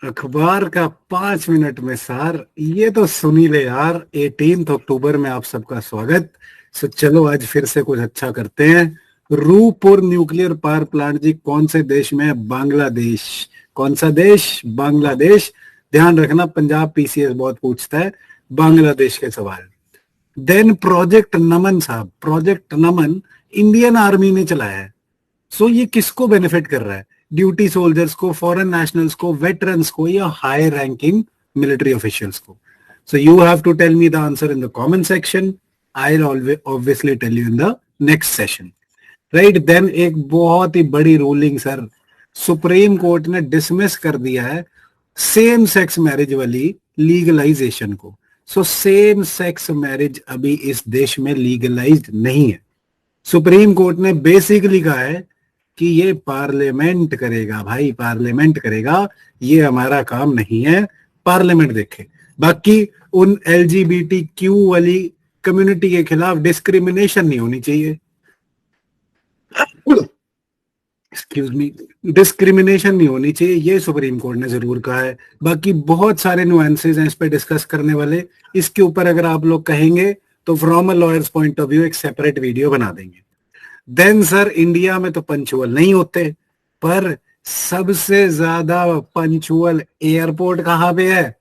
अखबार का 5 मिनट में सार, ये तो सुनी ले यार। 18 अक्टूबर में आप सबका स्वागत। सो चलो आज फिर से कुछ अच्छा करते हैं। रूपुर न्यूक्लियर पावर प्लांट जी कौन से देश में है? बांग्लादेश। कौन सा देश? बांग्लादेश। ध्यान रखना, पंजाब पीसीएस बहुत पूछता है बांग्लादेश के सवाल। देन प्रोजेक्ट नमन साहब, प्रोजेक्ट नमन इंडियन आर्मी ने चलाया है। सो ये किसको बेनिफिट कर रहा है? ड्यूटी सोल्जर्स को, फॉरेन नेशनल्स को, वेटरन्स को, या हाई रैंकिंग मिलिट्री ऑफिशियल्स को? So you have to tell me the answer in the comment section. I will obviously tell you in the next session. Right, then एक बहुत ही बड़ी ruling sir, supreme court ने dismiss कर दिया है same sex marriage वाली legalisation को। सो सेम सेक्स मैरिज अभी इस देश में लीगलाइज्ड नहीं है। सुप्रीम कोर्ट ने बेसिकली कहा है कि ये पार्लियामेंट करेगा भाई, पार्लियामेंट करेगा, ये हमारा काम नहीं है, पार्लियामेंट देखे। बाकी उन एलजीबीटी क्यू वाली कम्युनिटी के खिलाफ डिस्क्रिमिनेशन नहीं होनी चाहिए, एक्सक्यूज मी, डिस्क्रिमिनेशन नहीं होनी चाहिए, ये सुप्रीम कोर्ट ने जरूर कहा है। बाकी बहुत सारे नुआंसेस हैं इस पे डिस्कस करने वाले। इसके ऊपर अगर आप लोग कहेंगे तो from a lawyers point of view एक सेपरेट वीडियो बना देंगे। देन सर, इंडिया में तो पंचुअल नहीं होते, पर सबसे ज्यादा पंचुअल एयरपोर्ट कहां पे है?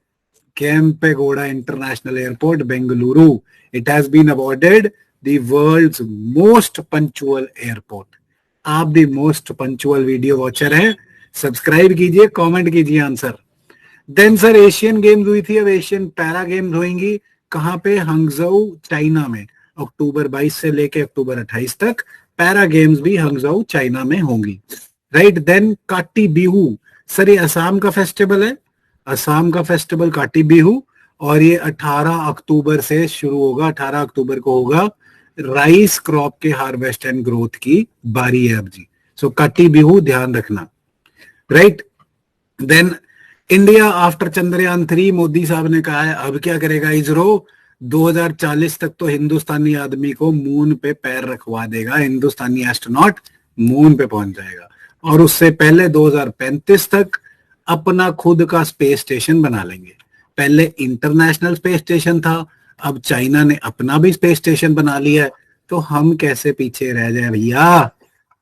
Kempegowda international airport, Bengaluru. It has been awarded the world's most punctual airport. आप the most punctual video watcher हैं, सब्सक्राइब कीजिए, कमेंट कीजिए answer. Then sir, Asian Games हुई थी, अब एशियन पैरा गेम्स होंगी कहां पे? हंगझोउ, चाइना में। अक्टूबर 22 से लेके अक्टूबर 28 तक पैरा गेम्स भी हंगझोउ, चाइना में होंगी। राइट, देन काटी बिहू सर, ये असम का फेस्टिवल है, असम का फेस्टिवल काटी बिहू, और ये 18 अक्टूबर से शुरू होगा। 18 अक्टूबर को होगा। राइस क्रॉप के हार्वेस्ट एंड ग्रोथ की बारी है अब जी। सो काटी बिहू ध्यान रखना। Right, then India after Chandrayaan 3, Modi साहब ने कहा है अब क्या करेगा इसरो? 2040 तक तो हिंदुस्तानी आदमी को मून पे पैर रखवा देगा, हिंदुस्तानी एस्ट्रोनॉट मून पे पहुंच जाएगा। और उससे पहले 2035 तक अपना खुद का स्पेस स्टेशन बना लेंगे। पहले इंटरनेशनल स्पेस स्टेशन था, अब चाइना ने अपना भी स्पेस स्टेशन बना लिया है, तो हम कैसे पीछे रह जाए भैया?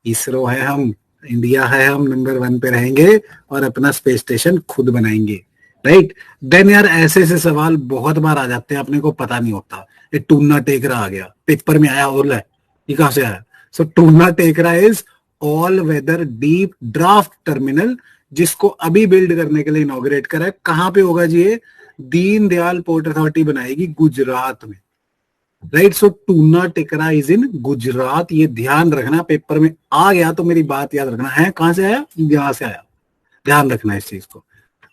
इसरो है हम, इंडिया है हम, नंबर 1 पे रहेंगे और अपना स्पेस स्टेशन खुद बनाएंगे। राइट, देन यार ऐसे ऐसे सवाल बहुत बार आ जाते हैं, अपने को पता नहीं होता। ये टूना टेकरा आ गया, पेपर में आया, और ये कहां से आया? So Tuna Tekra is all weather deep draft terminal, जिसको अभी बिल्ड करने के लिए इनॉग्रेट करा है। कहां पे होगा जी? ये दीन दयाल पोर्ट अथॉरिटी बनाएगी गुजरात में। Right, so Tuna Tekra is in Gujarat, ये ध्यान रखना, पेपर में आ गया तो मेरी बात याद रखना है। कहां से आया? यहां से आया, ध्यान रखना इस चीज को।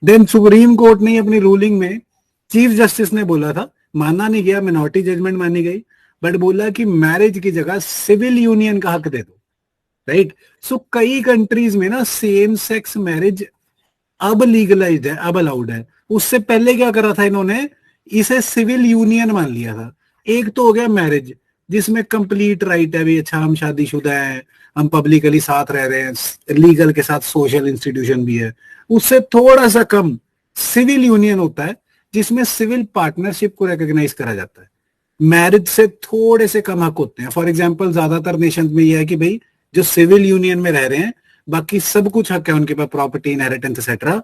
देन सुप्रीम कोर्ट ने अपनी रूलिंग में, चीफ जस्टिस ने बोला था, माना नहीं गया, मिनॉरिटी जजमेंट मानी गई, बट बोला कि मैरिज की जगह सिविल यूनियन का हक दे दो। राइट, सो कई कंट्रीज में ना सेम सेक्स मैरिज अब लीगलाइज्ड है, अब अलाउड है। उससे पहले क्या करा था इन्होंने? इसे सिविल यूनियन मान लिया था। एक तो हो गया मैरिज, जिसमें कंप्लीट राइट है भी, अच्छा हम शादीशुदा हैं, हम पब्लिकली साथ रह रहे हैं, लीगल के साथ सोशल इंस्टीट्यूशन भी है। उससे थोड़ा सा कम सिविल यूनियन होता है, जिसमें सिविल पार्टनरशिप को रिकॉग्नाइज करा जाता है। मैरिज से थोड़े से कम हक होते हैं। फॉर एग्जांपल ज्यादातर नेशन में यह है कि भाई जो सिविल यूनियन में रह रहे हैं, बाकी सब कुछ हक है उनके पास, प्रॉपर्टी, इनहेरिटेंस एक्सेट्रा,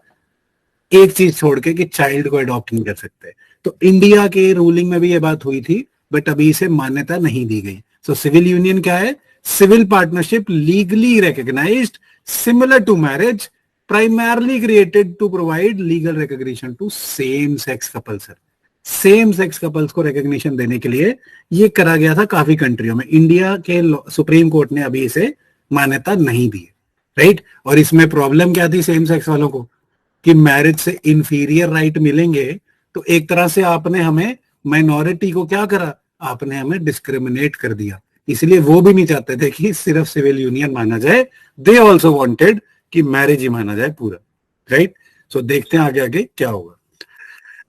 एक चीज छोड़ के कि चाइल्ड को अडॉप्ट नहीं कर सकते। तो इंडिया के रूलिंग में भी ये बात हुई थी, बट अभी इसे मान्यता नहीं दी गई। सो सिविल यूनियन क्या है? Civil partnership legally recognised, similar to marriage, primarily created to provide legal recognition to same sex couples। Same sex couples को रिकॉग्निशन देने के लिए ये करा गया था काफी कंट्रियों में। इंडिया के सुप्रीम कोर्ट ने अभी इसे मान्यता नहीं दी, राइट। और इसमें प्रॉब्लम क्या थी सेम सेक्स वालों को? कि मैरिज से इंफीरियर राइट मिलेंगे, तो एक तरह से आपने हमें, माइनॉरिटी को क्या करा? आपने हमें डिस्क्रिमिनेट कर दिया। इसलिए वो भी नहीं चाहते थे कि सिर्फ सिविल यूनियन माना जाए, दे ऑल्सो वॉन्टेड कि मैरिज ही माना जाए पूरा, राइट। सो देखते हैं आगे आगे क्या होगा।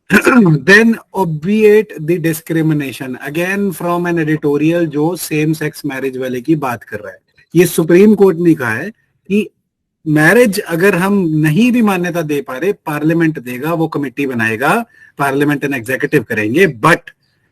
Then obviate the discrimination again from an editorial जो सेम सेक्स मैरिज वाले की बात कर रहा है। ये सुप्रीम कोर्ट ने कहा है कि मैरिज अगर हम नहीं भी मान्यता दे पा रहे, पार्लियामेंट देगा, वो कमेटी बनाएगा, पार्लियामेंट एंड एग्जीक्यूटिव करेंगे, बट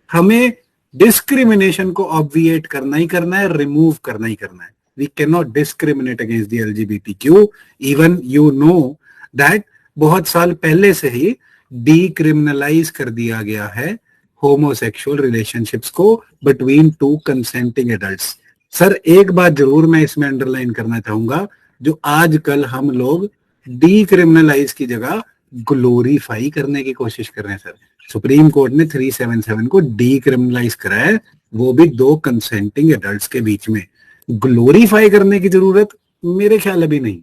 हमें डिस्क्रिमिनेशन को ऑब्विएट करना ही करना है, रिमूव करना ही करना है. We can not discriminate against the LGBTQ. Even you know that बहुत साल पहले से ही डीक्रिमिनलाइज कर दिया गया है होमोसेक्सुअल रिलेशनशिप्स को between two consenting adults. Sir एक बात जरूर मैं इसमें अंडरलाइन करना चाहूंगा, जो आजकल हम लोग डीक्रिमिनलाइज की जगह ग्लोरीफाई करने की कोशिश कर रहे हैं. सर सुप्रीम कोर्ट ने 377 को डीक्रिमिनलाइज करा है, वो भी दो कंसेंटिंग एडल्ट्स के बीच में. ग्लोरीफाई करने की जरूरत मेरे ख्याल अभी नहीं.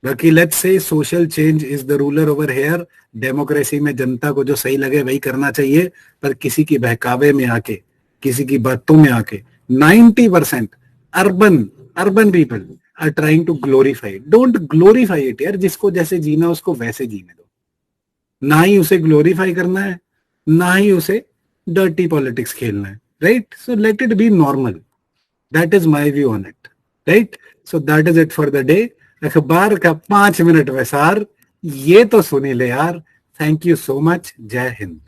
बाकी let's say social change is the ruler over here. Democracy में जनता को जो सही लगे वही करना चाहिए, पर किसी की बहकावे में आके, किसी की बातों में आके 90% urban people are trying to glorify. Don't glorify it यार. जिसको जैसे जीना उसको वैसे जीने दो. ना ही उसे ग्लोरीफाई करना है, ना ही उसे डर्टी पॉलिटिक्स खेलना है. Right? So let it be normal. That is my view on it. Right? So that is it for the day. अखबार का 5 मिनट वैसार ये तो सुनी ले यार. Thank you so much. जय हिंद.